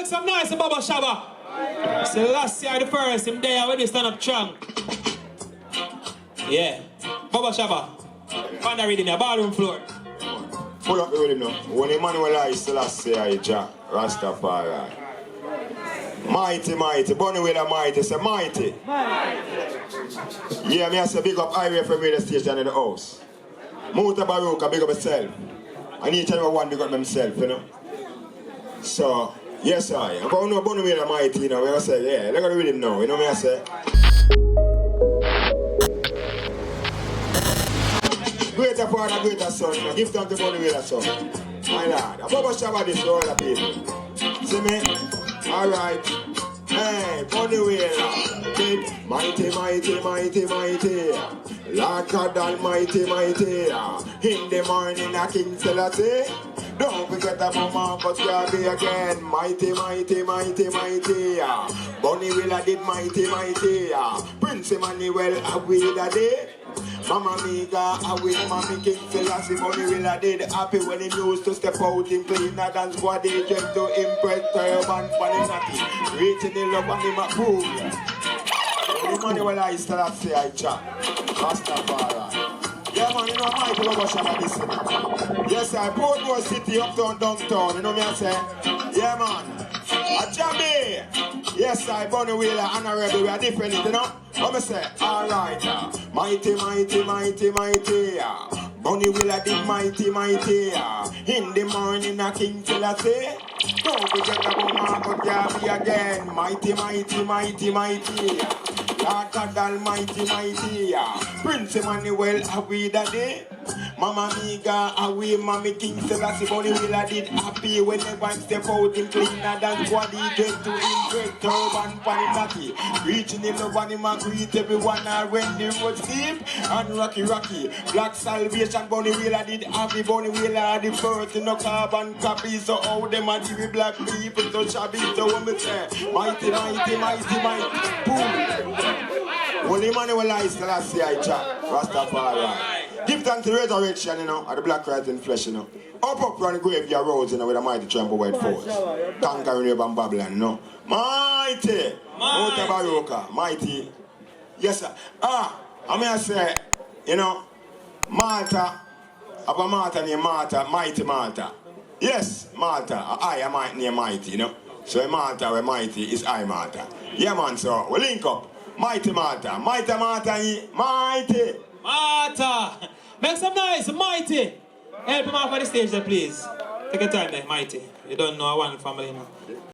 Make some noise for Bobo Shabba. So last year the first, him there when he stand up strong. Yeah. Bobo Shabba. Find the rhythm here, ballroom floor. Pull up the rhythm now. When Emmanuel I still say I Jah Rastafari. Mighty, mighty. Bunny Wailer mighty. Say mighty. Yeah, me I say big up highway from radio station in the house. Muta Baruka, big up myself. And each and every one big up themselves, you know. So, yes I. I'm going to know Bunny Wailer mighty, you know. We say, yeah, look at the rhythm now. You know me I say. Greater father, greater son. You know. Give thanks to Bunny Wailer son. My lord. I'm Bobo Shabba this to all the people. See me? Alright. Hey, Bunny Wailer. Big, mighty, mighty, mighty, mighty. Lord God Almighty, mighty. In the morning, a King Selassie. Don't forget about mama, but you'll be again. Mighty, mighty, mighty, mighty. Bunny Wailer did mighty, mighty. Prince Emmanuel, a wheel a day. Mama Miga, I with Mommy King Selassie. Bunny Wailer did happy when he used to step out in cleaner than squad agent to impress Turban Bunny Naki. Reaching the love and him a fool. The money will I still have to say I chat. Rastafari. Yeah man, you know Mighty Bobo Shabba this. Yes I Portmore City, uptown, downtown. You know me I say? Yeah man. A Jamie. Yes I Bunny Wailer and a Rebel. We are different, you know? What me say? Alright. Mighty, mighty, mighty, mighty. Bunny Wailer did mighty, mighty. In the morning a King Selassie. Don't forget about Marco Javi again. Mighty, mighty, mighty, mighty. Lord God Almighty, mighty. Prince Emmanuel, are we that day? Mama Miga, are we Mommy King Selassie? Bunny Wailer did happy whenever step out in cleaner than squad agent to impress Turban Bunny Naki. Reaching in love and him and greet everyone when the road steep and rocky. Black Salvation, Bunny Wailer did happy. Bunny Wailer the first in no carbon copy. So how them a deal with black people so shabby. So when me say mighty, mighty, mighty, mighty, boom. When Emmanuel I still I say I chat, Rastafari. Give thanks to the resurrection, you know, and the black rise in flesh, you know. Up from the graveyard roads, you know, with a mighty tremble white force. Conquering Rabban Babylon, you know. Mighty! Muta Baruka, mighty. Yes, sir. I mean I say, you know, Malta, have a Malta named Malta, mighty Malta. Yes, Malta, I am named Mighty, you know. So Malta where mighty is I Malta. Yeah man, so we link up. Mighty Malta, mighty Malta, mighty. Malta. Make some noise, mighty. Help him off on the stage there, please. Take your time there, mighty. You don't know one family now.